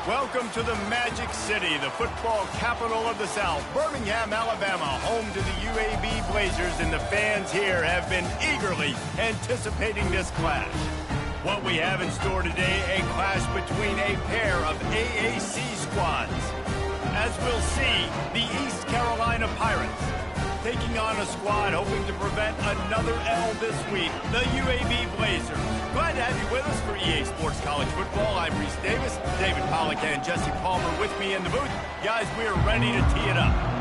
Welcome to the Magic City, the football capital of the South, Birmingham, Alabama, home to the UAB Blazers, and the fans here have been eagerly anticipating this clash. What we have in store today, a clash between a pair of AAC squads. As we'll see, the East Carolina Pirates taking on a squad hoping to prevent another L this week, the UAB Blazers. Glad to have you with us for EA Sports College Football. I'm Reese Davis, David Pollack and Jesse Palmer with me in the booth. Guys, we are ready to tee it up.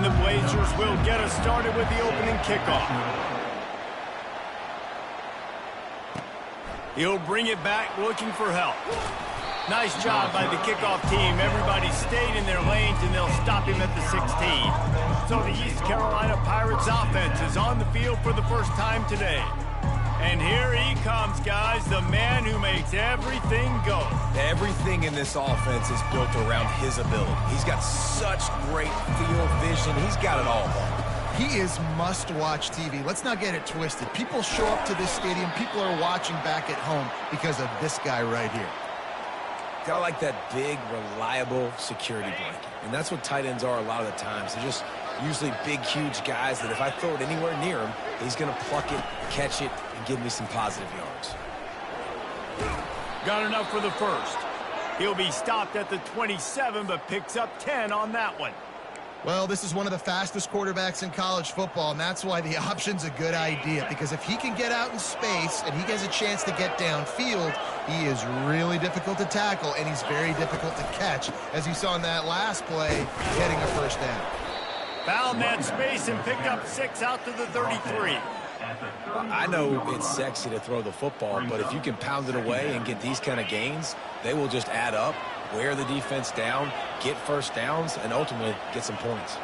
And the Blazers will get us started with the opening kickoff. He'll bring it back looking for help. Nice job by the kickoff team. Everybody stayed in their lanes, and they'll stop him at the 16. So the East Carolina Pirates offense is on the field for the first time today. And here he comes, guys, the man who makes everything go. Everything in this offense is built around his ability. He's got such great field vision. He's got it all. He is must-watch TV. Let's not get it twisted. People show up to this stadium. People are watching back at home because of this guy right here. Got like that big, reliable security blanket. And that's what tight ends are a lot of the times. They're just usually big, huge guys that if I throw it anywhere near him, he's going to pluck it, catch it, and give me some positive yards. Got enough for the first. He'll be stopped at the 27, but picks up 10 on that one. Well, this is one of the fastest quarterbacks in college football, and that's why the option's a good idea, because if he can get out in space and he gets a chance to get downfield, he is really difficult to tackle, and he's very difficult to catch, as you saw in that last play, getting a first down. Found that space and picked up 6 out to the 33. I know it's sexy to throw the football, but if you can pound it away and get these kind of gains, they will just add up, wear the defense down, get first downs, and ultimately get some points.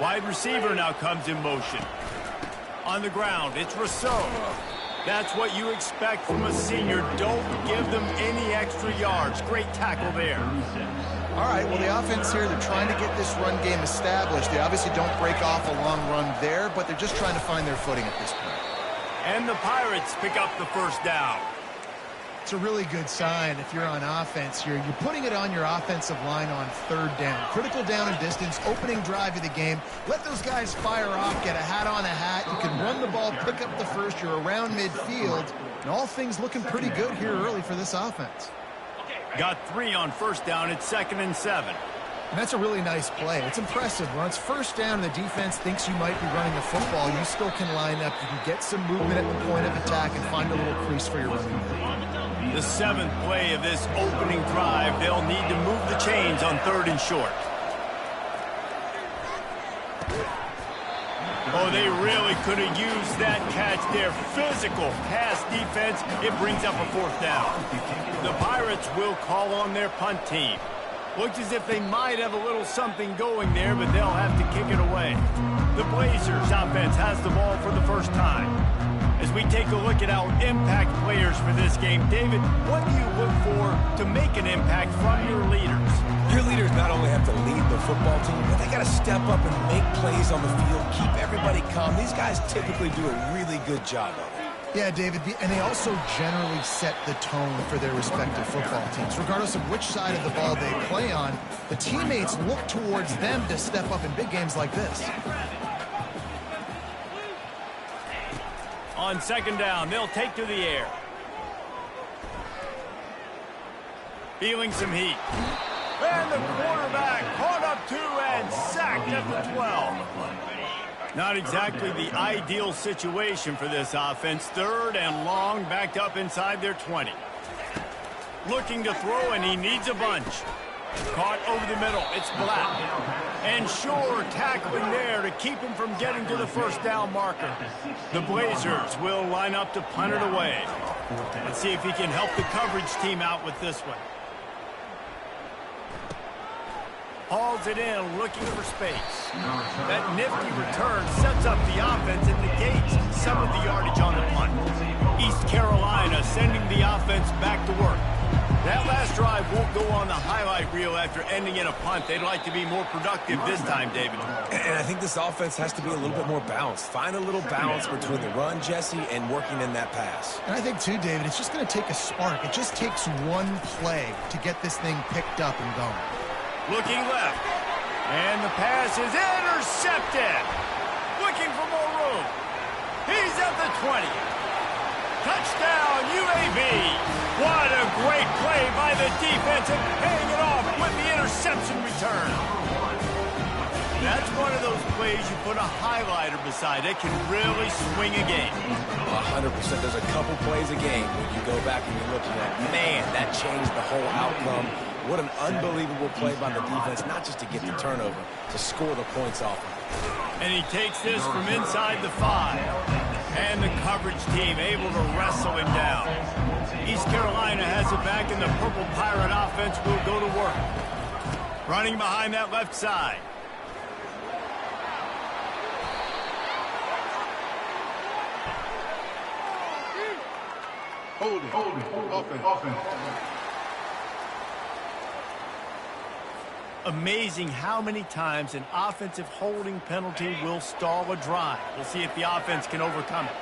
Wide receiver now comes in motion. On the ground, it's Rousseau. That's what you expect from a senior. Don't give them any extra yards. Great tackle there. All right, well, the offense here, they're trying to get this run game established. They obviously don't break off a long run there, but they're just trying to find their footing at this point. And the Pirates pick up the first down. It's a really good sign if you're on offense here. You're putting it on your offensive line on third down. Critical down and distance, opening drive of the game. Let those guys fire off, get a hat on a hat. You can run the ball, pick up the first. You're around midfield. And all things looking pretty good here early for this offense. Got 3 on first down. It's 2nd and 7. And that's a really nice play. It's impressive. When it's first down and the defense thinks you might be running the football, you still can line up. You can get some movement at the point of attack and find a little crease for your running back. The 7th play of this opening drive, they'll need to move the chains on 3rd and short. Oh, they really could have used that catch there. Physical pass defense. It brings up a 4th down. The Pirates will call on their punt team. Looks as if they might have a little something going there, but they'll have to kick it away. The Blazers offense has the ball for the first time. As we take a look at our impact players for this game, David, what do you look for to make an impact from your leaders? Your leaders not only have to lead the football team, but they got to step up and make plays on the field, keep everybody calm. These guys typically do a really good job of it. Yeah, David, and they also generally set the tone for their respective football teams. Regardless of which side of the ball they play on, the teammates look towards them to step up in big games like this. On 2nd down, they'll take to the air. Feeling some heat. And the quarterback caught up 2 and sacked at the 12. Not exactly the ideal situation for this offense. 3rd and long, backed up inside their 20. Looking to throw, and he needs a bunch. Caught over the middle. It's Black. And Shore tackling there to keep him from getting to the first down marker. The Blazers will line up to punt it away. Let's see if he can help the coverage team out with this one. Hauls it in, looking for space. That nifty return sets up the offense and negates some of the yardage on the punt. East Carolina sending the offense back to work. That last drive won't go on the highlight reel after ending in a punt. They'd like to be more productive this time, David. And I think this offense has to be a little bit more balanced. Find a little balance between the run, Jesse, and working in that pass. And I think, too, David, it's just going to take a spark. It just takes one play to get this thing picked up and going. Looking left. And the pass is intercepted. Looking for more room. He's at the 20. Touchdown, UAB. What a great play by the defense and paying it off with the interception return. That's one of those plays you put a highlighter beside. It can really swing a game. 100%. There's a couple plays a game when you go back and you're looking at, man, that changed the whole outcome. What an unbelievable play by the defense, not just to get the turnover, to score the points off of it. And he takes this from inside the 5. And the coverage team able to wrestle him down. East Carolina has it back, and the Purple Pirate offense will go to work. Running behind that left side. Offense. Amazing how many times an offensive holding penalty will stall a drive. We'll see if the offense can overcome it.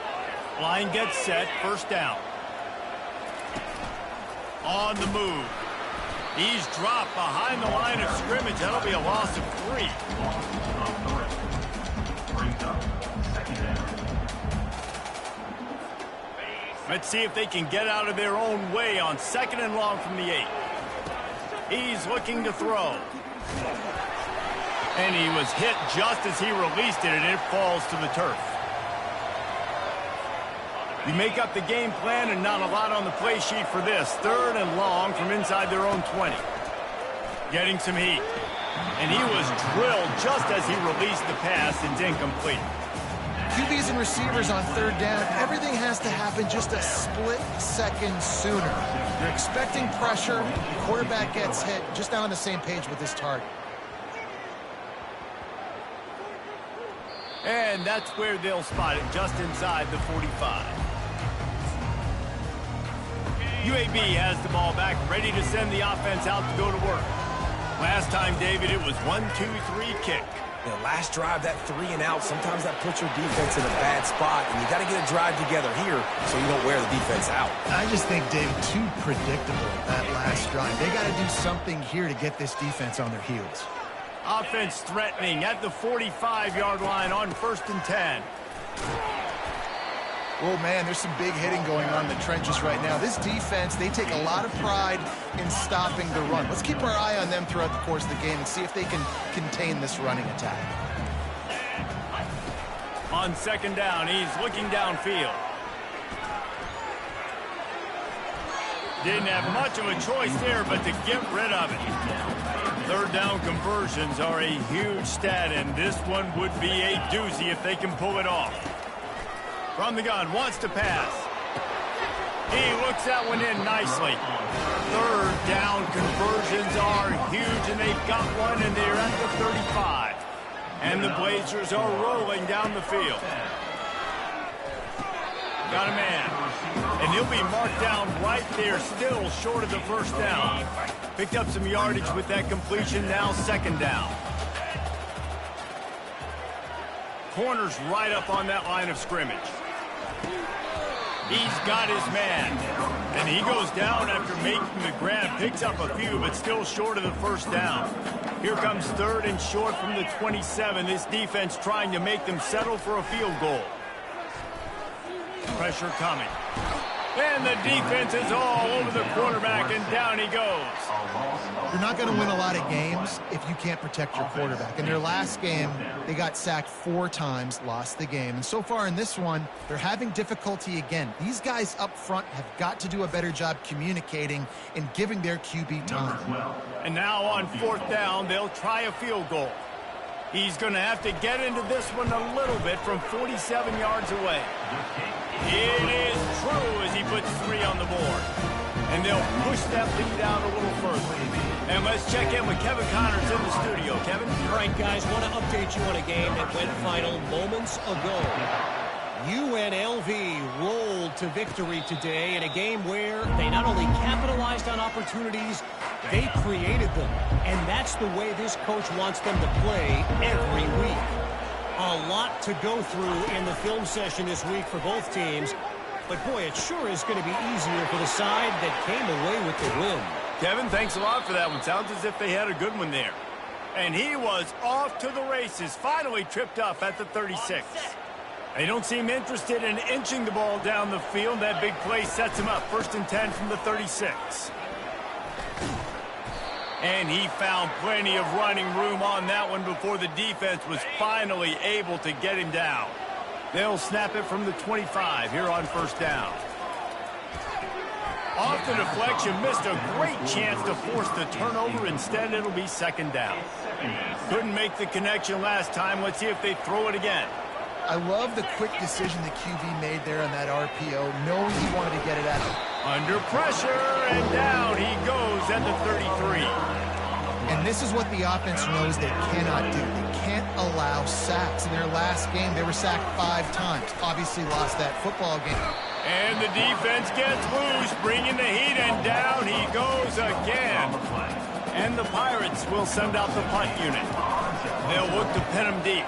Line gets set, first down. On the move. He's dropped behind the line of scrimmage. That'll be a loss of 3. Let's see if they can get out of their own way on 2nd and long from the 8. He's looking to throw. And he was hit just as he released it, and it falls to the turf. You make up the game plan and not a lot on the play sheet for this. 3rd and long from inside their own 20. Getting some heat. And he was drilled just as he released the pass. It's incomplete. QBs and receivers on 3rd down, everything has to happen just a split second sooner. You're expecting pressure, the quarterback gets hit, just not on the same page with his target. And that's where they'll spot it, just inside the 45. UAB has the ball back, ready to send the offense out to go to work. Last time, David, it was 1-2-3 kick. Last drive, that 3 and out, sometimes that puts your defense in a bad spot, and you got to get a drive together here so you don't wear the defense out. I just think, Dave, too predictable, that last drive. They got to do something here to get this defense on their heels. Offense threatening at the 45-yard line on 1st and 10. Oh, man, there's some big hitting going on in the trenches right now. This defense, they take a lot of pride in stopping the run. Let's keep our eye on them throughout the course of the game and see if they can contain this running attack. On 2nd down, he's looking downfield. Didn't have much of a choice there, but to get rid of it. 3rd down conversions are a huge stat, and this one would be a doozy if they can pull it off. From the gun, wants to pass. He looks that one in nicely. 3rd down conversions are huge, and they've got one, and they're at the 35. And the Blazers are rolling down the field. Got a man. And he'll be marked down right there, still short of the 1st down. Picked up some yardage with that completion, now 2nd down. Corner's right up on that line of scrimmage. He's got his man. And he goes down after making the grab. Picks up a few, but still short of the 1st down. Here comes 3rd and short from the 27. This defense trying to make them settle for a field goal. Pressure coming. And the defense is all over the quarterback, and down he goes. You're not going to win a lot of games if you can't protect your quarterback. In their last game, they got sacked 4 times, lost the game. And so far in this one, they're having difficulty again. These guys up front have got to do a better job communicating and giving their QB time. And now on 4th down, they'll try a field goal. He's going to have to get into this one a little bit from 47 yards away. It is true as he puts 3 on the board. And they'll push that lead out a little further. And let's check in with Kevin Connors in the studio. Kevin? All right, guys, want to update you on a game that went final moments ago. UNLV rolled to victory today in a game where they not only capitalized on opportunities, they created them. And that's the way this coach wants them to play every week. A lot to go through in the film session this week for both teams. But, boy, it sure is going to be easier for the side that came away with the win. Kevin, thanks a lot for that one. Sounds as if they had a good one there. And he was off to the races, finally tripped up at the 36. They don't seem interested in inching the ball down the field. That big play sets him up. 1st and 10 from the 36. And he found plenty of running room on that one before the defense was finally able to get him down. They'll snap it from the 25 here on 1st down. Off the deflection, missed a great chance to force the turnover. Instead, it'll be 2nd down. Couldn't make the connection last time. Let's see if they throw it again. I love the quick decision the QB made there on that RPO, knowing he wanted to get it out. Under pressure, and down he goes at the 33. And this is what the offense knows they cannot do. They can't allow sacks. In their last game, they were sacked 5 times. Obviously lost that football game. And the defense gets loose, bringing the heat, and down he goes again. And the Pirates will send out the punt unit. They'll look to pin him deep.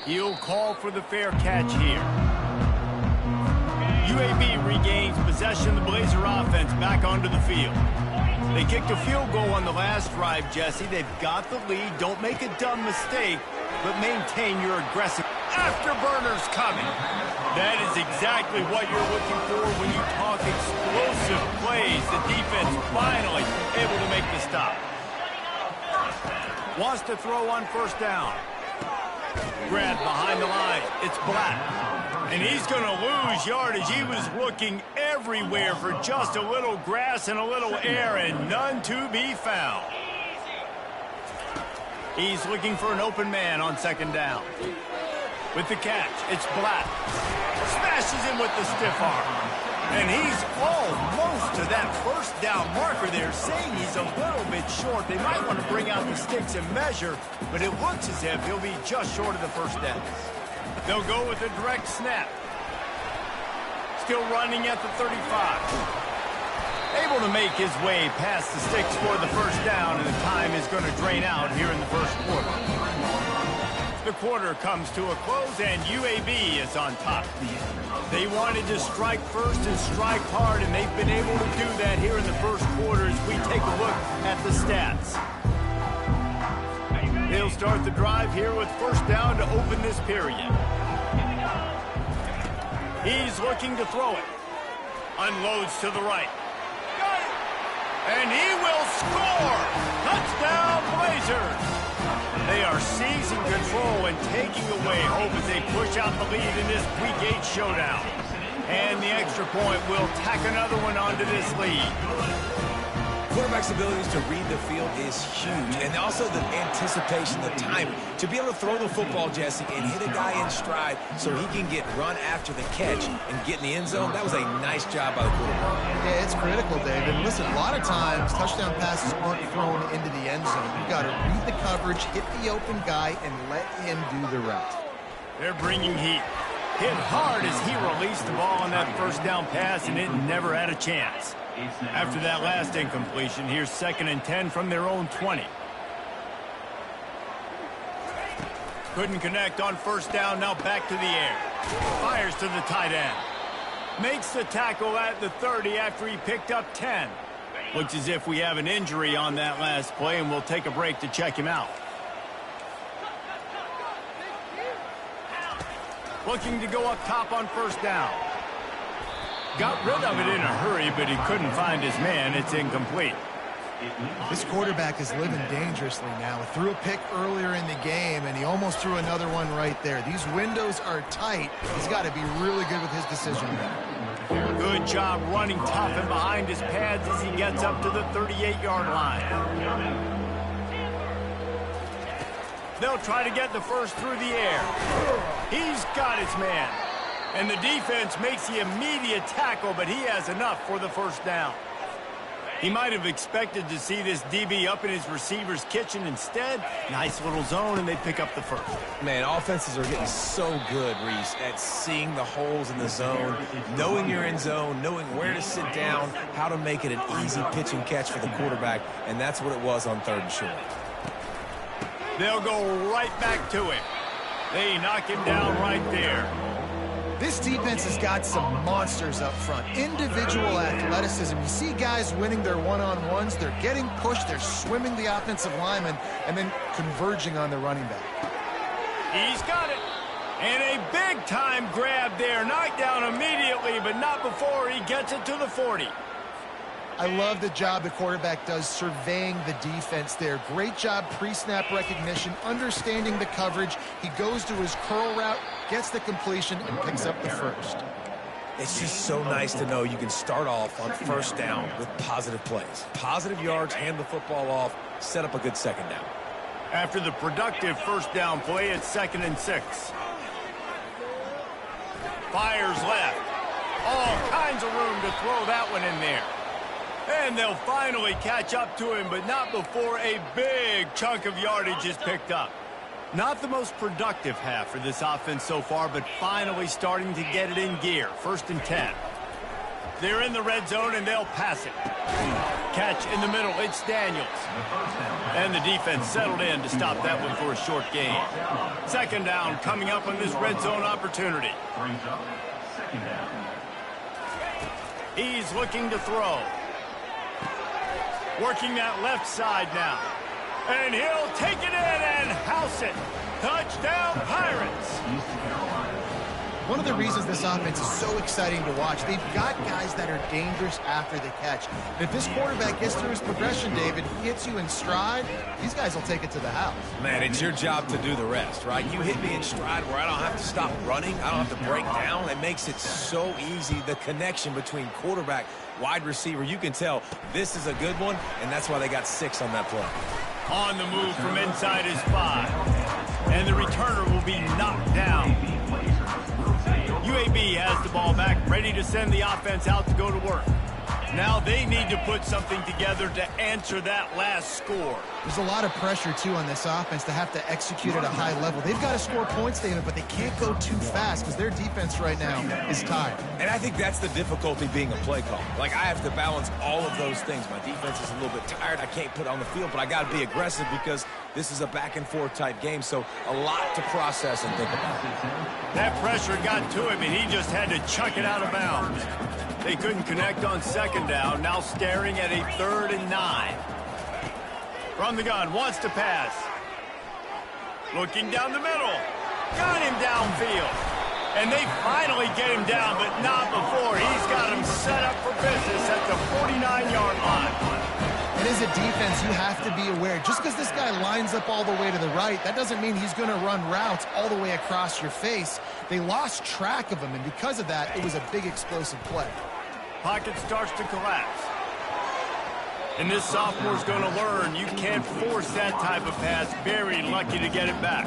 He'll call for the fair catch here. UAB regains possession of the Blazer offense back onto the field. They kicked a field goal on the last drive, Jesse. They've got the lead. Don't make a dumb mistake, but maintain your aggressive. Afterburners coming. That is exactly what you're looking for when you talk explosive plays. The defense finally able to make the stop. Wants to throw on first down. Grab behind the line. It's Black. And he's going to lose yardage. He was looking everywhere for just a little grass and a little air, and none to be found. He's looking for an open man on second down. With the catch, it's Black. Smashes him with the stiff arm. And he's almost to that first down marker there, saying he's a little bit short. They might want to bring out the sticks and measure, but it looks as if he'll be just short of the first down. They'll go with a direct snap. Still running at the 35. Able to make his way past the sticks for the first down, and the time is going to drain out here in the first quarter. The quarter comes to a close, and UAB is on top. They wanted to strike first and strike hard, and they've been able to do that here in the first quarter as we take a look at the stats. They'll start the drive here with first down to open this period. He's looking to throw it. Unloads to the right. And he will score! Touchdown, Blazers! They are seizing control and taking away hope as they push out the lead in this Week 8 showdown. And the extra point will tack another one onto this lead. Quarterback's abilities to read the field is huge, and also the anticipation, the timing. To be able to throw the football, Jesse, and hit a guy in stride so he can get run after the catch and get in the end zone, that was a nice job by the quarterback. Yeah, it's critical, David. And listen, a lot of times, touchdown passes aren't thrown into the end zone. You've got to read the coverage, hit the open guy, and let him do the rest. They're bringing heat. Hit hard as he released the ball on that first down pass, and it never had a chance. After that last incompletion, here's 2nd and 10 from their own 20. Couldn't connect on first down, now back to the air. Fires to the tight end. Makes the tackle at the 30 after he picked up 10. Looks as if we have an injury on that last play, and we'll take a break to check him out. Looking to go up top on first down. Got rid of it in a hurry, but he couldn't find his man. It's incomplete. This quarterback is living dangerously now. Threw a pick earlier in the game, and he almost threw another one right there. These windows are tight. He's got to be really good with his decision making. Good job running tough and behind his pads as he gets up to the 38-yard line. They'll try to get the first through the air. He's got his man. And the defense makes the immediate tackle, but he has enough for the first down. He might have expected to see this DB up in his receiver's kitchen. Instead, nice little zone, and they pick up the first. Man, offenses are getting so good, Reese, at seeing the holes in the zone, knowing your end zone, knowing where to sit down, how to make it an easy pitch and catch for the quarterback, and that's what it was on 3rd and short. They'll go right back to it. They knock him down right there. This defense has got some monsters up front. Individual athleticism. You see guys winning their one-on-ones. They're getting pushed. They're swimming the offensive lineman and then converging on the running back. He's got it. And a big-time grab there. Knocked down immediately, but not before he gets it to the 40. I love the job the quarterback does surveying the defense there. Great job pre-snap recognition, understanding the coverage. He goes to his curl route, gets the completion, and picks up the first. It's just so nice to know you can start off on first down with positive plays. Positive yards, hand the football off, set up a good second down. After the productive first down play, it's 2nd and 6. Fires left. All kinds of room to throw that one in there. And they'll finally catch up to him, but not before a big chunk of yardage is picked up. Not the most productive half for this offense so far, but finally starting to get it in gear. 1st and 10. They're in the red zone, and they'll pass it. Catch in the middle. It's Daniels. And the defense settled in to stop that one for a short gain. 2nd down coming up on this red zone opportunity. He's looking to throw. Working that left side now. And he'll take it in and house it. Touchdown, Pirates. One of the reasons this offense is so exciting to watch, they've got guys that are dangerous after the catch. And if this quarterback gets through his progression, David, he hits you in stride, these guys will take it to the house. Man, it's your job to do the rest, right? You hit me in stride where I don't have to stop running. I don't have to break down. It makes it so easy. The connection between quarterback, wide receiver, you can tell this is a good one, and that's why they got 6 on that play. On the move from inside his 5. And the returner will be knocked down. UAB has the ball back, ready to send the offense out to go to work. Now they need to put something together to answer that last score. There's a lot of pressure, too, on this offense to have to execute at a high level. They've got to score points, David, but they can't go too fast because their defense right now is tired. And I think that's the difficulty being a play caller. Like, I have to balance all of those things. My defense is a little bit tired. I can't put it on the field, but I got to be aggressive because this is a back-and-forth type game, so a lot to process and think about. That pressure got to him, and he just had to chuck it out of bounds. They couldn't connect on 2nd down, now staring at a 3rd and 9. From the gun, wants to pass. Looking down the middle. Got him downfield. And they finally get him down, but not before. He's got him set up for business at the 49-yard line. And as a defense, you have to be aware. Just because this guy lines up all the way to the right, that doesn't mean he's going to run routes all the way across your face. They lost track of him, and because of that, it was a big explosive play. Pocket starts to collapse. And this sophomore's going to learn you can't force that type of pass. Very lucky to get it back.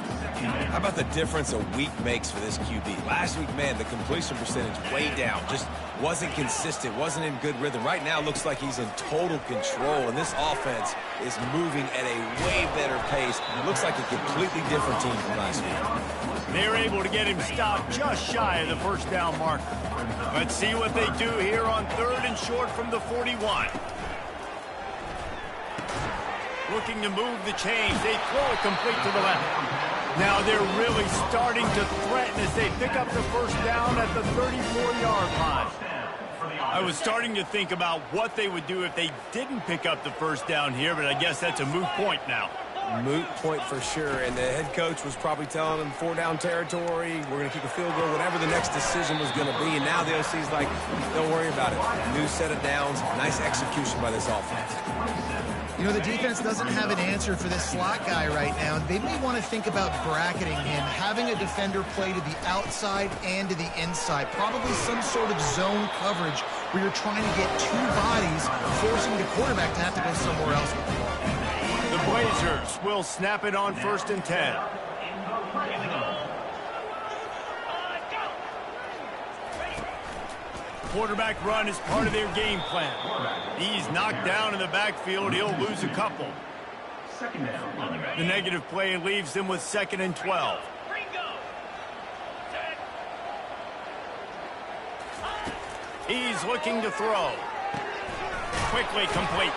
How about the difference a week makes for this QB? Last week, man, the completion percentage way down. Just wasn't consistent, wasn't in good rhythm. Right now, looks like he's in total control, and this offense is moving at a way better pace. It looks like a completely different team from last week. They're able to get him stopped just shy of the 1st down marker. Let's see what they do here on 3rd and short from the 41. Looking to move the chains. They throw it complete to the left. Now they're really starting to threaten as they pick up the 1st down at the 34-yard line. I was starting to think about what they would do if they didn't pick up the 1st down here, but I guess that's a moot point now. Moot point for sure, and the head coach was probably telling them 4-down territory, we're going to kick a field goal, whatever the next decision was going to be, and now the OC's like, don't worry about it. New set of downs, nice execution by this offense. You know, the defense doesn't have an answer for this slot guy right now. They may want to think about bracketing him, having a defender play to the outside and to the inside. Probably some sort of zone coverage where you're trying to get 2 bodies, forcing the quarterback to have to go somewhere else with the ball. The Blazers will snap it on 1st and 10. Quarterback run is part of their game plan. He's knocked down in the backfield. He'll lose a couple. The negative play leaves them with 2nd and 12. He's looking to throw. Quickly complete.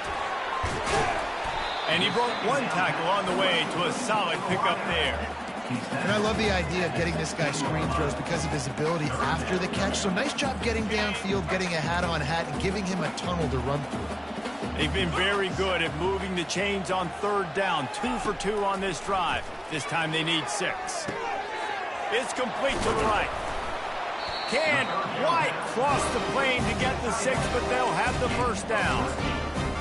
And he broke 1 tackle on the way to a solid pickup there. And I love the idea of getting this guy screen throws because of his ability after the catch. So nice job getting downfield, getting a hat-on-hat, and giving him a tunnel to run through. They've been very good at moving the chains on 3rd down. 2 for 2 on this drive. This time they need 6. It's complete to the right. Can't quite cross the plane to get the 6, but they'll have the 1st down.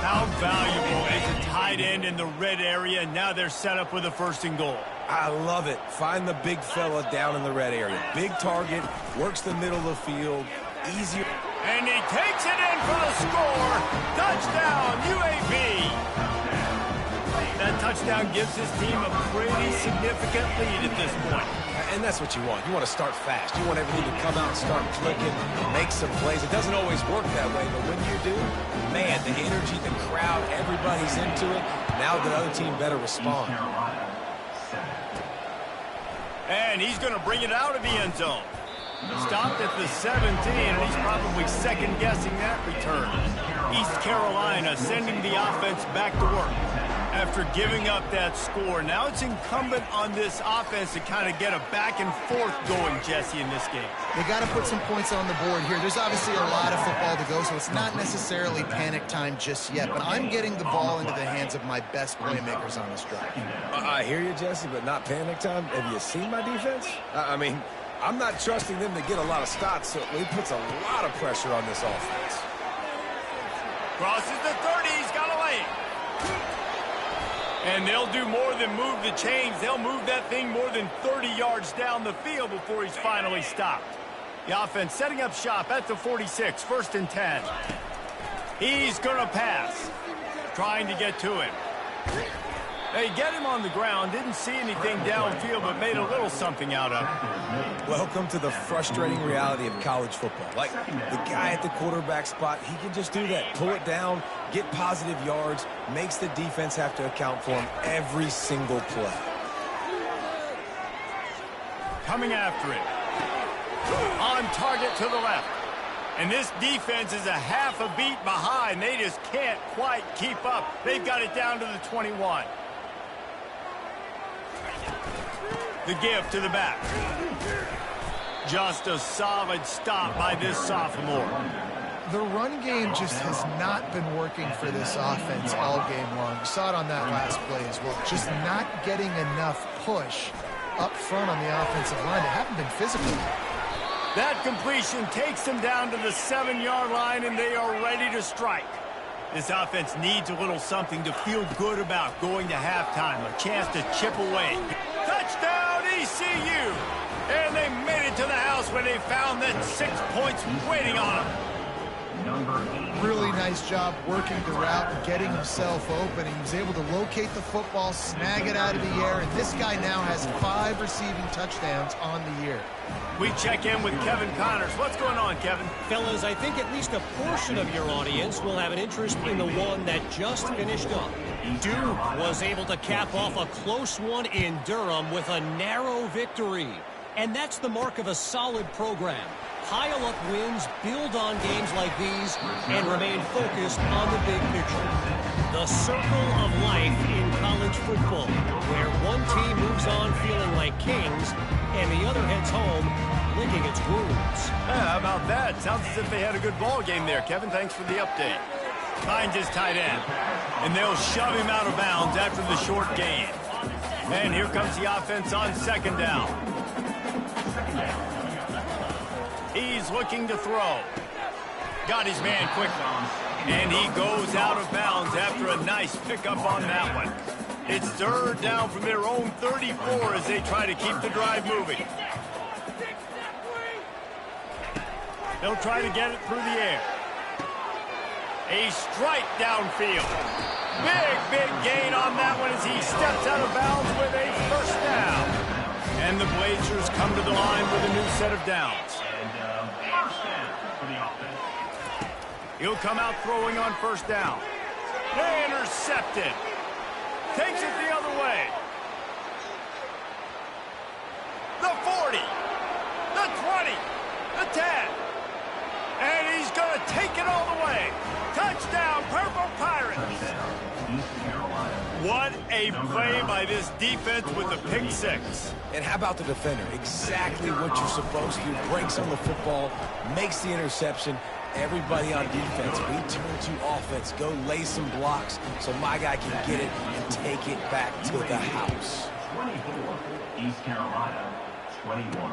How valuable is a tight end in the red area? Now they're set up with a 1st and goal. I love it. Find the big fella down in the red area. Big target, works the middle of the field, easier. And he takes it in for the score. Touchdown, UAB. That touchdown gives his team a pretty significant lead at this point. And that's what you want. You want to start fast. You want everything to come out and start clicking, make some plays. It doesn't always work that way, but when you do, man, the energy, the crowd, everybody's into it. Now the other team better respond. And he's going to bring it out of the end zone. Stopped at the 17, and he's probably second-guessing that return. East Carolina sending the offense back to work. After giving up that score, now it's incumbent on this offense to kind of get a back and forth going, Jesse, in this game. They got to put some points on the board here. There's obviously a lot of football to go, so it's not necessarily panic time just yet, but I'm getting the ball into the hands of my best playmakers on this drive. I hear you, Jesse, but not panic time. Have you seen my defense? I mean, I'm not trusting them to get a lot of stops, so it puts a lot of pressure on this offense. Crosses the 30, he's got a lane. And they'll do more than move the chains. They'll move that thing more than 30 yards down the field before he's finally stopped. The offense setting up shop at the 46, 1st and 10. He's going to pass. Trying to get to him. They get him on the ground, didn't see anything downfield, but made a little something out of it. Welcome to the frustrating reality of college football. Like, the guy at the quarterback spot, he can just do that. Pull it down, get positive yards, makes the defense have to account for him every single play. Coming after it. On target to the left. And this defense is a half a beat behind. They just can't quite keep up. They've got it down to the 21. The give to the back. Just a solid stop by this sophomore. The run game just has not been working for this offense all game long. You saw it on that last play as well. Just not getting enough push up front on the offensive line. They haven't been physical. That completion takes them down to the 7-yard line, and they are ready to strike. This offense needs a little something to feel good about going to halftime. A chance to chip away. Touchdown, ECU! And they made it to the house when they found that 6 points waiting on them. Really nice job working the route and getting himself open. He was able to locate the football, snag it out of the air, and this guy now has 5 receiving touchdowns on the year. We check in with Kevin Connors. What's going on, Kevin? Fellas, I think at least a portion of your audience will have an interest in the one that just finished up. Duke was able to cap off a close one in Durham with a narrow victory. And that's the mark of a solid program. Pile up wins, build on games like these, and remain focused on the big picture. The circle of life in college football, where one team moves on feeling like kings, and the other heads home licking its wounds. How about that? Sounds as if they had a good ball game there, Kevin. Thanks for the update. Finds his tight end, and they'll shove him out of bounds after the short gain. And here comes the offense on 2nd down. He's looking to throw. Got his man quickly. And he goes out of bounds after a nice pickup on that one. It's 3rd down from their own 34 as they try to keep the drive moving. They'll try to get it through the air. A strike downfield. Big gain on that one as he steps out of bounds with a 1st down. And the Blazers come to the line with a new set of downs. He'll come out throwing on 1st down. Intercepted. Takes it the other way. The 40. The 20. The 10. And he's going to take it all the way. Touchdown, Purple Pirates. What a play by this defense with the pick 6. And how about the defender? Exactly what you're supposed to do. Breaks on the football, makes the interception. Everybody on defense, we turn to offense. Go lay some blocks so my guy can get it and take it back to the house. 24, East Carolina, 21.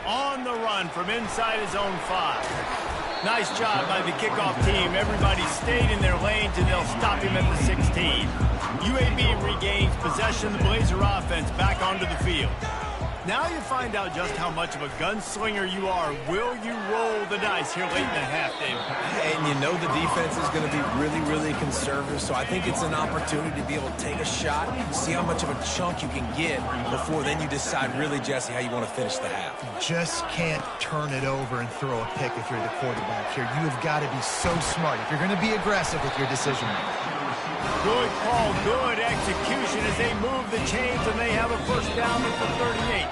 On the run from inside his own 5. Nice job by the kickoff team. Everybody stayed in their lanes, and they'll stop him at the 16. UAB regains possession of the Blazer offense back onto the field. Now you find out just how much of a gunslinger you are. Will you roll the dice here late in the half, David? And you know the defense is going to be really, really conservative, so I think it's an opportunity to be able to take a shot, see how much of a chunk you can get before then you decide really, Jesse, how you want to finish the half. You just can't turn it over and throw a pick if you're the quarterback here. You have got to be so smart if you're going to be aggressive with your decision making. Good call, good execution as they move the chains and they have a first down at the 38.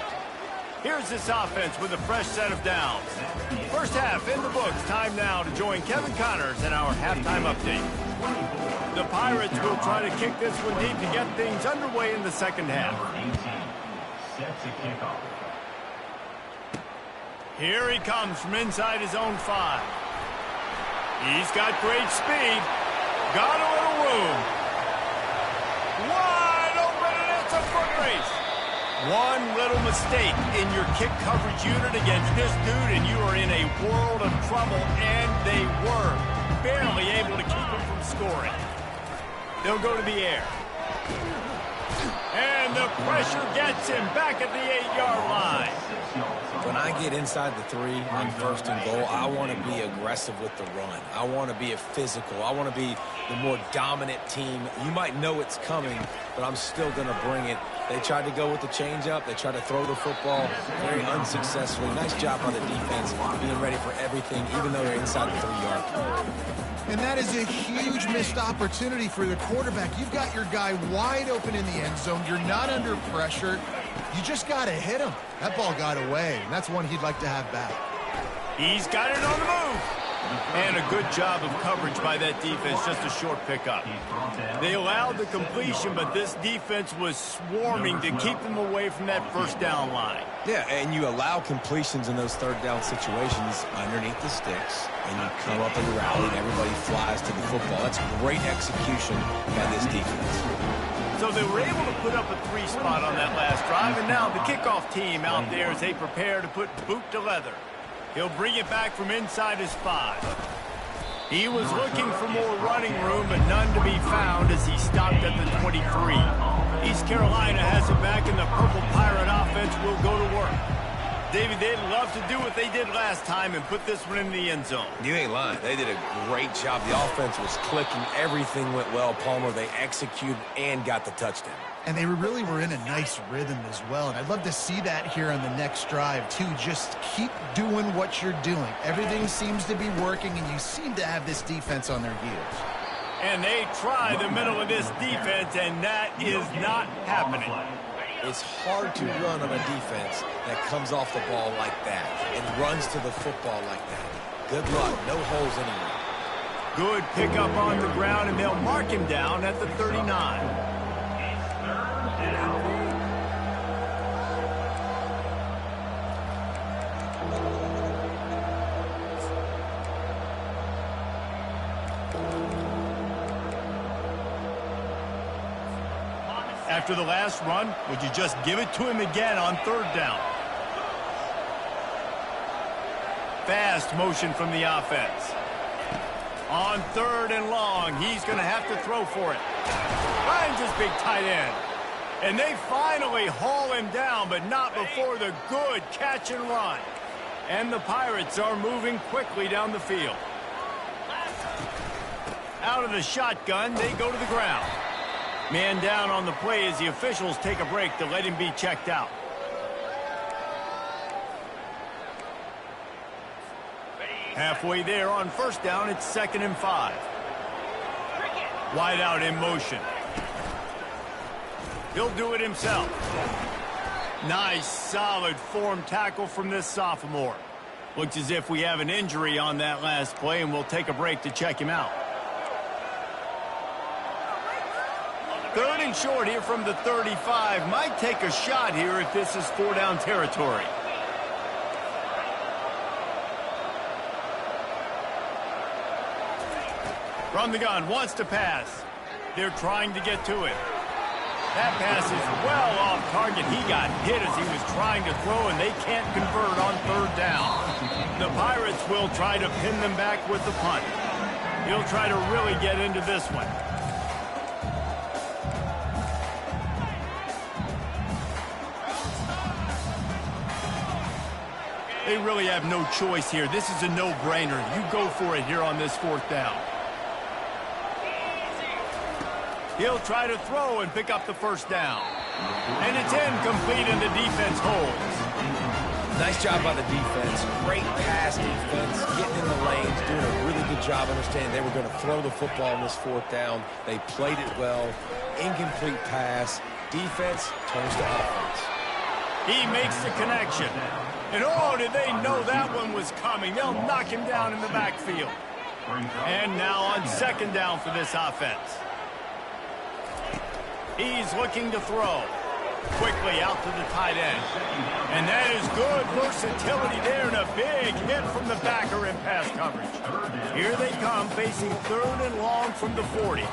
Here's this offense with a fresh set of downs. First half in the books. Time now to join Kevin Connors in our halftime update. The Pirates will try to kick this one deep to get things underway in the second half. Set to kickoff. Here he comes from inside his own 5. He's got great speed. Got a little room. Wide open, and it's a foot race. One little mistake in your kick coverage unit against this dude, and you are in a world of trouble, and they were barely able to keep him from scoring. They'll go to the air. And the pressure gets him back at the 8-yard line. When I get inside the 3 on first and goal, I want to be aggressive with the run. I want to be a physical. I want to be the more dominant team. You might know it's coming, but I'm still going to bring it. They tried to go with the changeup. They tried to throw the football very unsuccessfully. Nice job by the defense being ready for everything, even though they're inside the 3-yard line. And that is a huge missed opportunity for the quarterback. You've got your guy wide open in the end zone. You're not under pressure. You just got to hit him. That ball got away, and that's one he'd like to have back. He's got it on the move. And a good job of coverage by that defense, just a short pickup. They allowed the completion, but this defense was swarming to keep them away from that first down line. Yeah, and you allow completions in those third down situations underneath the sticks, and you come up and rally, and everybody flies to the football. That's great execution by this defense. So they were able to put up a 3 spot on that last drive, and now the kickoff team out there as they prepare to put boot to leather. He'll bring it back from inside his 5. He was looking for more running room, but none to be found as he stopped at the 23. East Carolina has it back, and the Purple Pirate offense will go to work. David, they'd love to do what they did last time and put this one in the end zone. You ain't lying. They did a great job. The offense was clicking. Everything went well, Palmer. They executed and got the touchdown. And they really were in a nice rhythm as well. And I'd love to see that here on the next drive, too. Just keep doing what you're doing. Everything seems to be working, and you seem to have this defense on their heels. And they try the middle of this defense, and that is not happening. It's hard to run on a defense that comes off the ball like that and runs to the football like that. Good luck. No holes anywhere. Good pickup on the ground, and they'll mark him down at the 39. After the last run, would you just give it to him again on third down? Fast motion from the offense. On third and long, he's going to have to throw for it. Finds his big tight end. And they finally haul him down, but not before the good catch and run. And the Pirates are moving quickly down the field. Out of the shotgun, they go to the ground. Man down on the play as the officials take a break to let him be checked out. Halfway there on first down, it's 2nd and 5. Wide out in motion. He'll do it himself. Nice, solid form tackle from this sophomore. Looks as if we have an injury on that last play, and we'll take a break to check him out. 3rd and short here from the 35. Might take a shot here if this is 4-down territory. From the gun, wants to pass. They're trying to get to it. That pass is well off target. He got hit as he was trying to throw, and they can't convert on 3rd down. The Pirates will try to pin them back with the punt. He'll try to really get into this one. They really have no choice here. This is a no-brainer. You go for it here on this 4th down. He'll try to throw and pick up the 1st down. And it's incomplete, and the defense holds. Nice job by the defense. Great pass defense, getting in the lanes, doing a really good job understanding they were going to throw the football on this 4th down. They played it well. Incomplete pass. Defense turns to offense. He makes the connection. And oh, did they know that one was coming. They'll knock him down in the backfield. And now on 2nd down for this offense. He's looking to throw. Quickly out to the tight end. And that is good versatility there, and a big hit from the backer in pass coverage. Here they come, facing 3rd and long from the 40.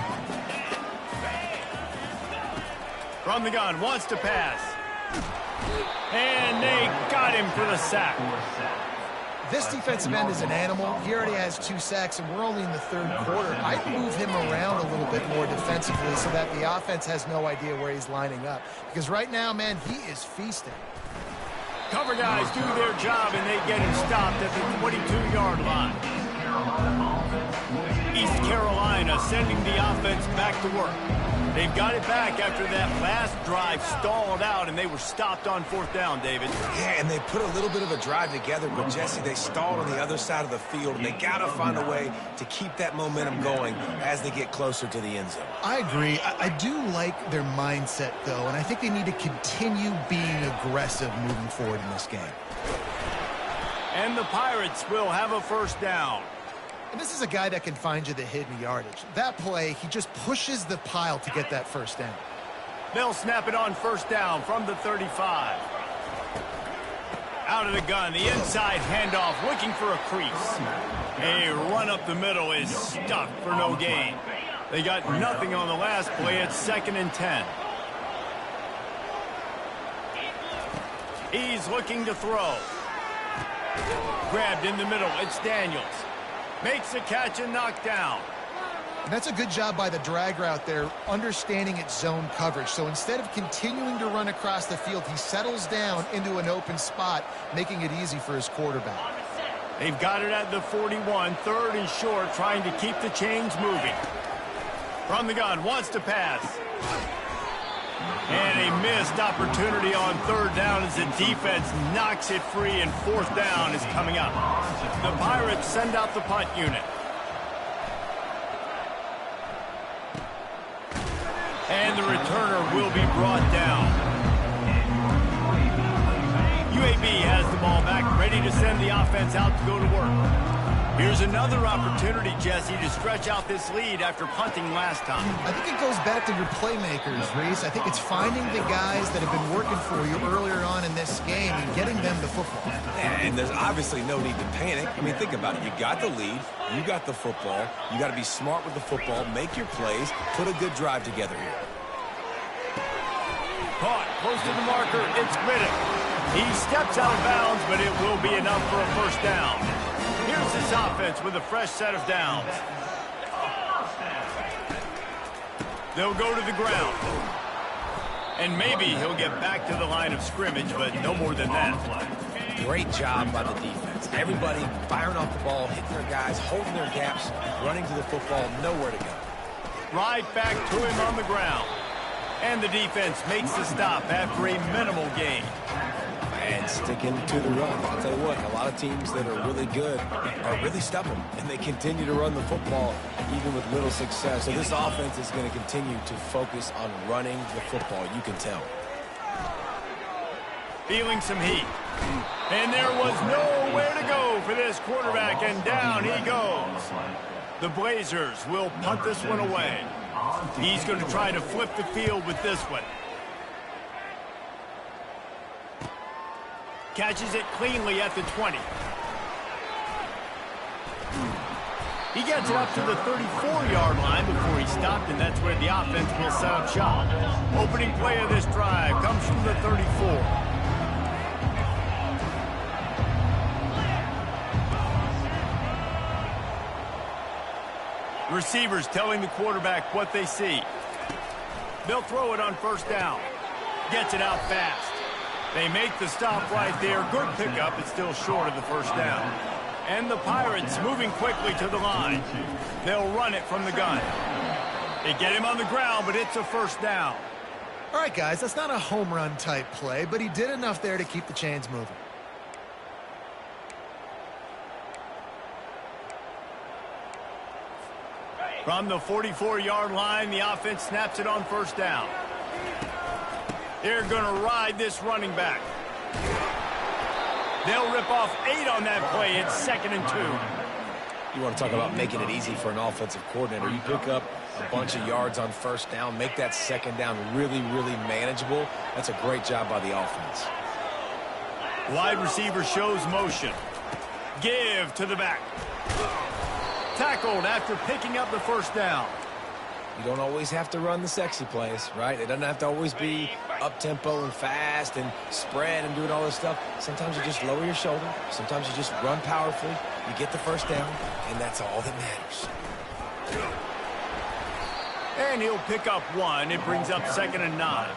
From the gun, wants to pass. And they got him for the sack. This defensive end is an animal. He already has 2 sacks, and we're only in the 3rd quarter. I'd move him around a little bit more defensively so that the offense has no idea where he's lining up. Because right now, man, he is feasting. Cover guys do their job, and they get him stopped at the 22-yard line. East Carolina sending the offense back to work. They've got it back after that last drive stalled out, and they were stopped on 4th down, David. Yeah, and they put a little bit of a drive together, but Jesse, they stalled on the other side of the field, and they got to find a way to keep that momentum going as they get closer to the end zone. I agree. I do like their mindset, though, and I think they need to continue being aggressive moving forward in this game. And the Pirates will have a 1st down. And this is a guy that can find you the hidden yardage. That play, he just pushes the pile to get that 1st down. They'll snap it on 1st down from the 35. Out of the gun, the inside handoff, looking for a crease. A run up the middle is stuck for no gain. They got nothing on the last play. It's 2nd and 10. He's looking to throw. Grabbed in the middle, it's Daniels. Makes a catch and knocked down. And that's a good job by the drag route there, understanding its zone coverage. So instead of continuing to run across the field, he settles down into an open spot, making it easy for his quarterback. They've got it at the 41, 3rd and short, trying to keep the chains moving. From the gun, wants to pass. And a missed opportunity on 3rd down as the defense knocks it free, and 4th down is coming up. The Pirates send out the punt unit. And the returner will be brought down. UAB has the ball back, ready to send the offense out to go to work. Here's another opportunity, Jesse, to stretch out this lead after punting last time. I think it goes back to your playmakers, Reese. I think it's finding the guys that have been working for you earlier on in this game and getting them the football. And there's obviously no need to panic. I mean, think about it. You got the lead. You got the football. You got to be smart with the football, make your plays, put a good drive together here. Caught close to the marker. It's Riddick. He steps out of bounds, but it will be enough for a 1st down. Here's this offense with a fresh set of downs. They'll go to the ground. And maybe he'll get back to the line of scrimmage, but no more than that. Great job by the defense. Everybody firing off the ball, hitting their guys, holding their gaps, running to the football, nowhere to go. Right back to him on the ground. And the defense makes the stop after a minimal gain. And sticking to the run. I'll tell you what, a lot of teams that are really good are really stubborn, and they continue to run the football even with little success. So this offense is going to continue to focus on running the football. You can tell. Feeling some heat. And there was nowhere to go for this quarterback, and down he goes. The Blazers will punt this one away. He's going to try to flip the field with this one. Catches it cleanly at the 20. He gets it up to the 34-yard line before he stopped, and that's where the offense will set up shop. Opening play of this drive comes from the 34. Receivers telling the quarterback what they see. They'll throw it on 1st down. Gets it out fast. They make the stop right there. Good pickup. It's still short of the first down. And the Pirates moving quickly to the line. They'll run it from the gun. They get him on the ground, but it's a first down. All right, guys, that's not a home run type play, but he did enough there to keep the chains moving. From the 44-yard line, the offense snaps it on first down. They're going to ride this running back. They'll rip off 8 on that play. It's 2nd and 2. You want to talk about making it easy for an offensive coordinator. You pick up a bunch of yards on first down, make that second down really, really manageable. That's a great job by the offense. Wide receiver shows motion. Give to the back. Tackled after picking up the first down. You don't always have to run the sexy plays, right? It doesn't have to always be up-tempo and fast and spread and doing all this stuff. Sometimes you just lower your shoulder. Sometimes you just run powerfully. You get the first down, and that's all that matters. And he'll pick up 1. It brings up 2nd and 9.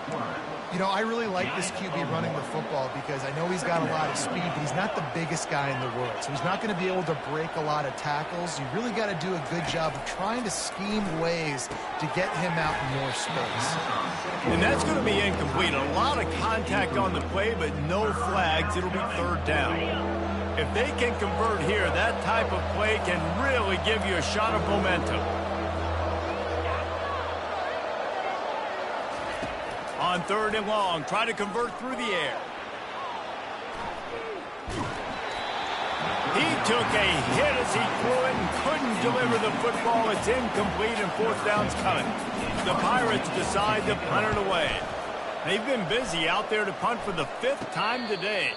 You know, I really like this QB running the football because I know he's got a lot of speed, but he's not the biggest guy in the world. So he's not going to be able to break a lot of tackles. You really got to do a good job of trying to scheme ways to get him out in more space. And that's going to be incomplete. A lot of contact on the play, but no flags. It'll be 3rd down. If they can convert here, that type of play can really give you a shot of momentum. On 3rd and long, try to convert through the air. He took a hit as he threw it and couldn't deliver the football. It's incomplete and 4th down's coming. The Pirates decide to punt it away. They've been busy out there to punt for the 5th time today.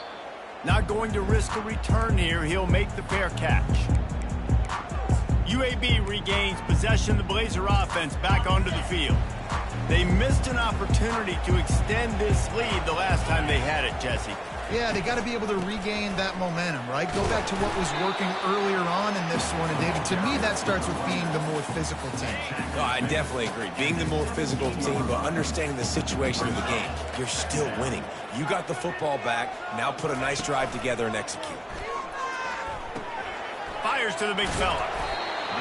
Not going to risk a return here. He'll make the fair catch. UAB regains possession of the Blazer offense back onto the field. They missed an opportunity to extend this lead the last time they had it, Jesse. Yeah, they got to be able to regain that momentum, right? Go back to what was working earlier on in this one. And, David, to me, that starts with being the more physical team. No, I definitely agree. Being the more physical team, but understanding the situation of the game. You're still winning. You got the football back. Now put a nice drive together and execute. Fires to the big fella.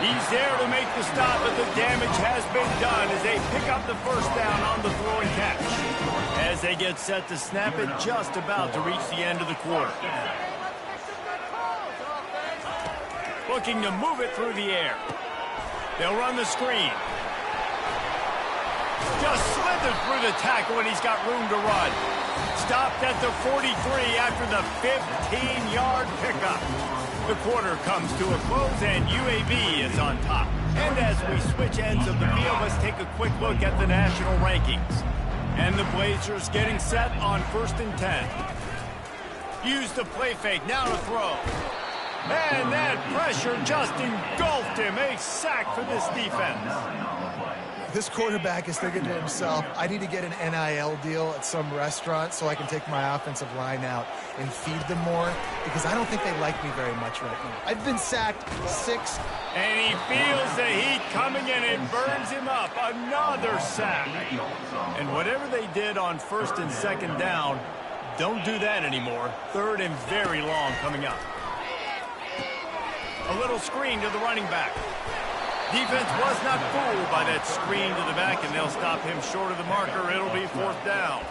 He's there to make the stop, but the damage has been done as they pick up the first down on the throw and catch. As they get set to snap it, just about to reach the end of the quarter. Looking to move it through the air. They'll run the screen. Just slithered through the tackle, and he's got room to run. Stopped at the 43 after the 15-yard pickup. The quarter comes to a close, and UAB is on top. And as we switch ends of the field, let's take a quick look at the national rankings. And the Blazers getting set on 1st and 10. Use the play fake, now to throw. And that pressure just engulfed him. A sack for this defense. This quarterback is thinking to himself, I need to get an NIL deal at some restaurant so I can take my offensive line out and feed them more, because I don't think they like me very much right now. I've been sacked 6. And he feels the heat coming in and burns him up. Another sack. And whatever they did on 1st and 2nd down, don't do that anymore. 3rd and very long coming up. A little screen to the running back. Defense was not fooled by that screen to the back, and they'll stop him short of the marker. It'll be 4th down.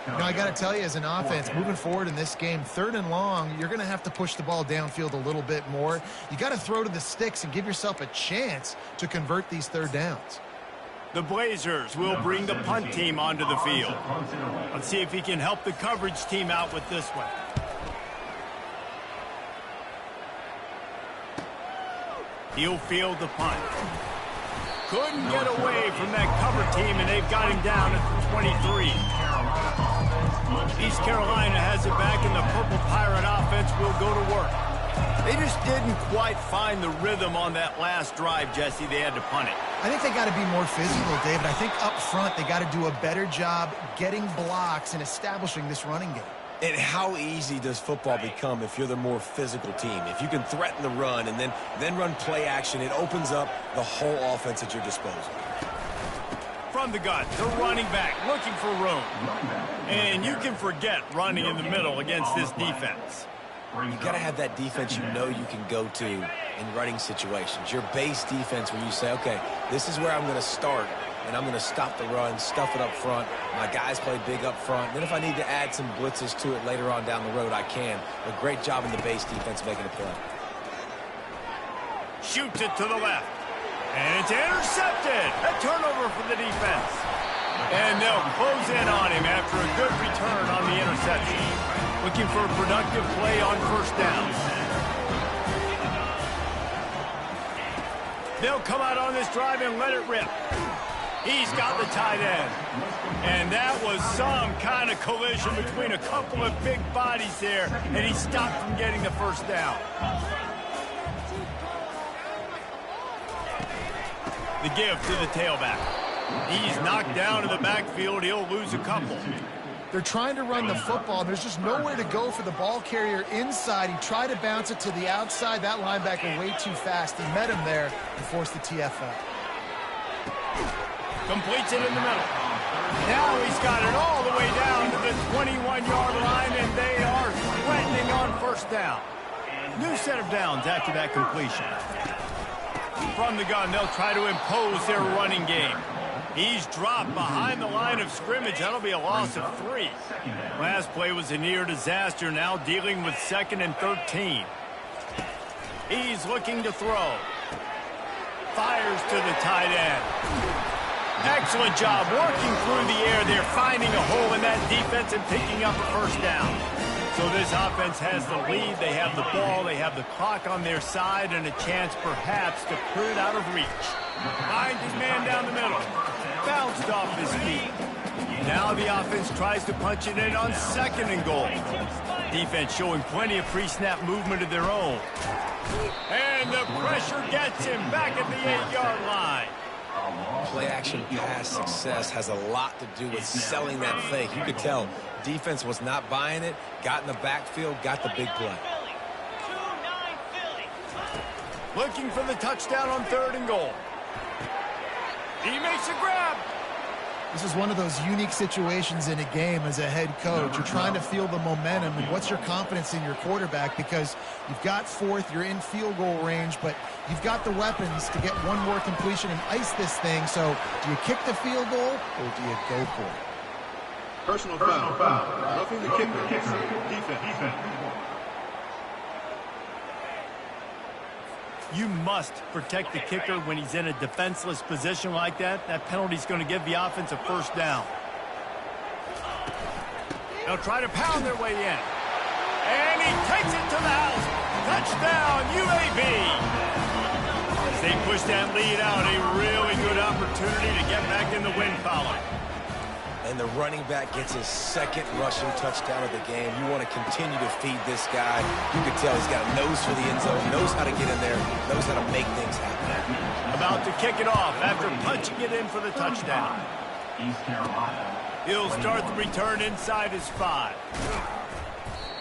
Now, I got to tell you, as an offense, moving forward in this game, 3rd and long, you're going to have to push the ball downfield a little bit more. You got to throw to the sticks and give yourself a chance to convert these 3rd downs. The Blazers will bring the punt team onto the field. Let's see if he can help the coverage team out with this one. He'll field the punt. Couldn't get away from that cover team, and they've got him down at the 23. East Carolina has it back, and the Purple Pirate offense will go to work. They just didn't quite find the rhythm on that last drive, Jesse. They had to punt it. I think they got to be more physical, David. I think up front they got to do a better job getting blocks and establishing this running game. And how easy does football become if you're the more physical team? If you can threaten the run and then run play action, it opens up the whole offense at your disposal. From the gun, the running back looking for room. And you can forget running in the middle against this defense. You got to have that defense you know you can go to in running situations. Your base defense where you say, okay, this is where I'm going to start, and I'm going to stop the run, stuff it up front. My guys play big up front. Then if I need to add some blitzes to it later on down the road, I can. But great job in the base defense making a play. Shoots it to the left. And it's intercepted. A turnover for the defense. And they'll close in on him after a good return on the interception. Looking for a productive play on first down. They'll come out on this drive and let it rip. He's got the tight end. And that was some kind of collision between a couple of big bodies there, and he stopped from getting the first down. The give to the tailback. He's knocked down in the backfield. He'll lose a couple. They're trying to run the football. There's just nowhere to go for the ball carrier inside. He tried to bounce it to the outside. That linebacker way too fast. He met him there and forced the TFL. Completes it in the middle. Now he's got it all the way down to the 21-yard line, and they are threatening on first down. New set of downs after that completion. From the gun, they'll try to impose their running game. He's dropped behind the line of scrimmage. That'll be a loss of 3. Last play was a near disaster, now dealing with 2nd and 13. He's looking to throw. Fires to the tight end. Excellent job working through the air there, finding a hole in that defense and picking up a first down. So this offense has the lead. They have the ball. They have the clock on their side and a chance perhaps to put it out of reach. Finds his man down the middle. Bounced off his feet. Now the offense tries to punch it in on 2nd and goal. Defense showing plenty of pre-snap movement of their own. And the pressure gets him back at the 8-yard line. Play-action pass success has a lot to do with selling that fake. You could tell defense was not buying it, got in the backfield, got the big play. Looking for the touchdown on 3rd and goal. He makes a grab. This is one of those unique situations in a game as a head coach. You're trying to feel the momentum, and what's your confidence in your quarterback, because you've got 4th, you're in field goal range, but you've got the weapons to get one more completion and ice this thing. So do you kick the field goal or do you go for it? Personal foul. Roughing the kicker. Defense. You must protect the kicker when he's in a defenseless position like that. That penalty's going to give the offense a first down. They'll try to pound their way in. And he takes it to the house. Touchdown, UAB. As they push that lead out, a really good opportunity to get back in the win column. And the running back gets his 2nd rushing touchdown of the game. You want to continue to feed this guy. You can tell he's got a nose for the end zone, knows how to get in there, knows how to make things happen. About to kick it off after punching it in for the touchdown. East Carolina. He'll start the return inside his 5.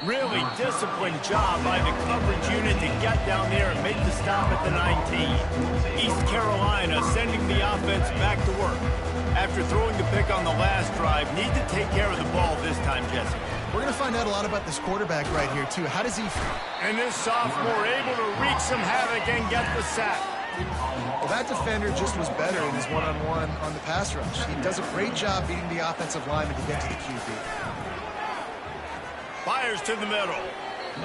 Really disciplined job by the coverage unit to get down there and make the stop at the 19. East Carolina sending the offense back to work. After throwing the pick on the last drive, need to take care of the ball this time, Jesse. We're going to find out a lot about this quarterback right here, too. How does he... And this sophomore able to wreak some havoc and get the sack. Well, that defender just was better in his one-on-one on the pass rush. He does a great job beating the offensive lineman to get to the QB. Fires to the middle.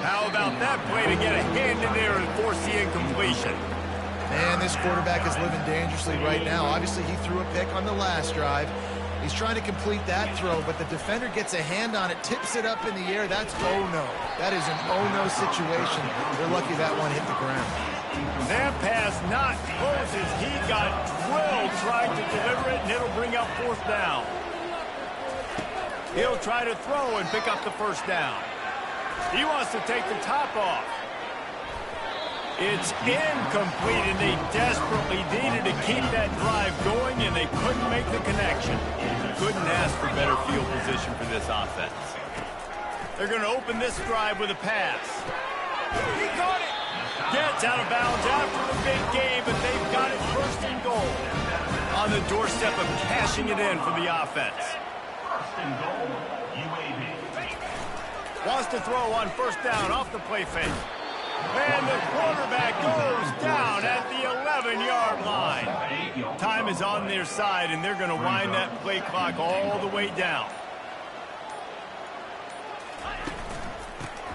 How about that play to get a hand in there and force the incompletion? Man, this quarterback is living dangerously right now. Obviously, he threw a pick on the last drive. He's trying to complete that throw, but the defender gets a hand on it, tips it up in the air. That's oh-no. That is an oh-no situation. They're lucky that one hit the ground. That pass not close as he got drilled trying to deliver it, and it'll bring up 4th down. He'll try to throw and pick up the first down. He wants to take the top off. It's incomplete, and they desperately needed to keep that drive going, and they couldn't make the connection. Couldn't ask for better field position for this offense. They're going to open this drive with a pass. He caught it. Gets out of bounds after the big game, but they've got it 1st and goal. on the doorstep of cashing it in for the offense. First and goal, UAB. Wants to throw on first down off the play fake. And the quarterback goes down at the 11-yard line. Time is on their side, and they're going to wind that play clock all the way down.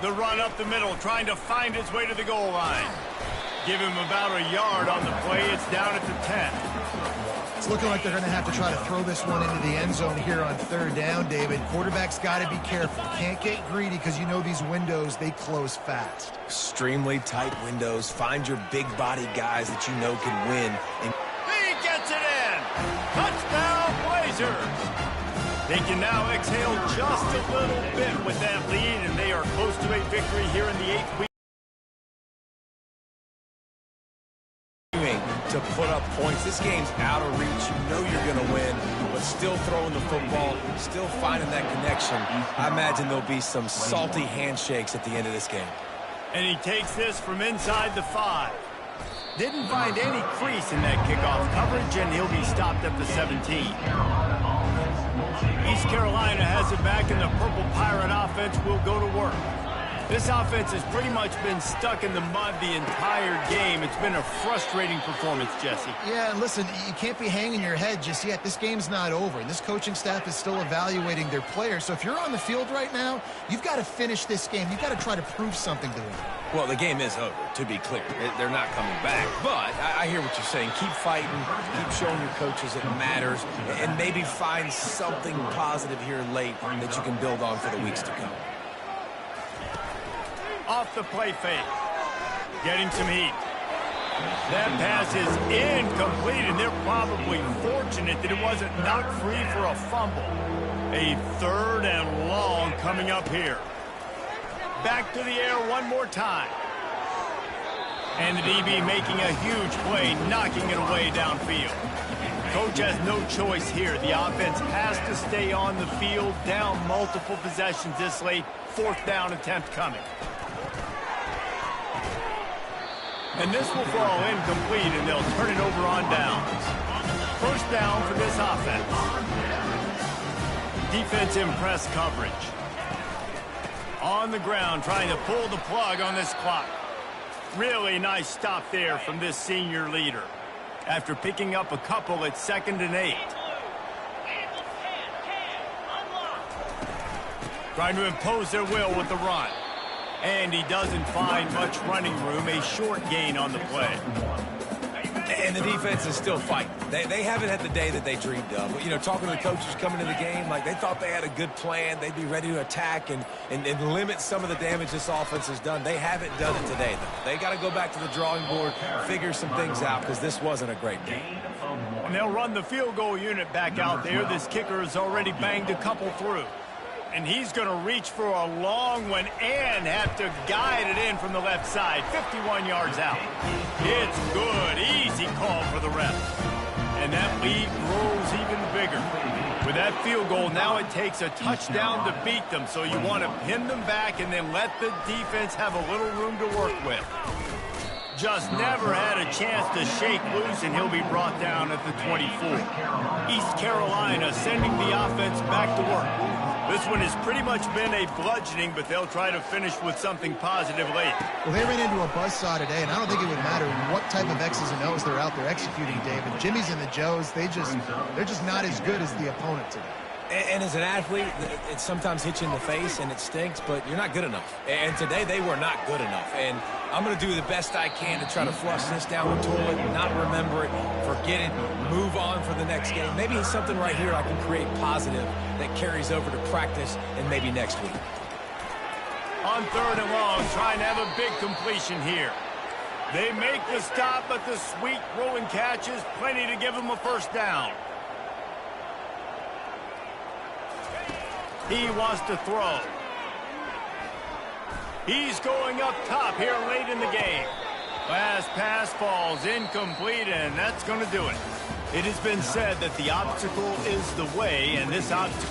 The run up the middle, trying to find his way to the goal line. Give him about a yard on the play. It's down at the 10. It's looking like they're going to have to try to throw this one into the end zone here on third down, David. Quarterback's got to be careful. Can't get greedy because you know these windows, they close fast. Extremely tight windows. Find your big body guys that you know can win. And He gets it in. Touchdown, Blazers. They can now exhale just a little bit with that lead, and they are close to a victory here in the 8th week. To put up points. This game's out of reach. You know you're going to win, but still throwing the football, still finding that connection. I imagine there'll be some salty handshakes at the end of this game. And he takes this from inside the 5. Didn't find any crease in that kickoff coverage, and he'll be stopped at the 17. East Carolina has it back, and the Purple Pirate offense will go to work. This offense has pretty much been stuck in the mud the entire game. It's been a frustrating performance, Jesse. Yeah, and listen, you can't be hanging your head just yet. This game's not over. This coaching staff is still evaluating their players. So if you're on the field right now, you've got to finish this game. You've got to try to prove something to them. Well, the game is over, to be clear. They're not coming back. But I hear what you're saying. Keep fighting. Keep showing your coaches it matters. And maybe find something positive here late that you can build on for the weeks to come. Off the play fake. Getting some heat. That pass is incomplete, and they're probably fortunate that it wasn't knocked free for a fumble. A 3rd and long coming up here. Back to the air one more time. And the DB making a huge play, knocking it away downfield. Coach has no choice here. The offense has to stay on the field, down multiple possessions this late. 4th down attempt coming. And this will fall incomplete, and they'll turn it over on downs. First down for this offense. Defense in press coverage. On the ground, trying to pull the plug on this clock. Really nice stop there from this senior leader. After picking up a couple at 2nd and 8. Trying to impose their will with the run. And he doesn't find much running room. A short gain on the play. And the defense is still fighting. They haven't had the day that they dreamed of. But, you know, talking to the coaches coming into the game, like they thought they had a good plan. They'd be ready to attack and limit some of the damage this offense has done. They haven't done it today, though. They got to go back to the drawing board, figure some things out, because this wasn't a great game. And they'll run the field goal unit back out there. This kicker has already banged a couple through. And he's going to reach for a long one and have to guide it in from the left side. 51 yards out. It's good. Easy call for the ref. And that lead grows even bigger. With that field goal, now it takes a touchdown to beat them. So you want to pin them back and then let the defense have a little room to work with. Just never had a chance to shake loose, and he'll be brought down at the 24. East Carolina sending the offense back to work. This one has pretty much been a bludgeoning, but they'll try to finish with something positive late. Well, they ran into a buzzsaw today, and I don't think it would matter what type of X's and O's they're out there executing, David. Jimmy's and the Joes, they're just not as good as the opponent today. And as an athlete, it sometimes hits you in the face and it stinks, but you're not good enough. And today they were not good enough. And I'm going to do the best I can to try to flush this down the toilet, not remember it, forget it, move on for the next game. Maybe it's something right here I can create positive that carries over to practice and maybe next week. On 3rd and long, trying to have a big completion here. They make the stop, but the sweet throwing catch is plenty to give them a first down. He wants to throw. He's going up top here late in the game. Last pass falls incomplete, and that's going to do it. It has been said that the obstacle is the way, and this obstacle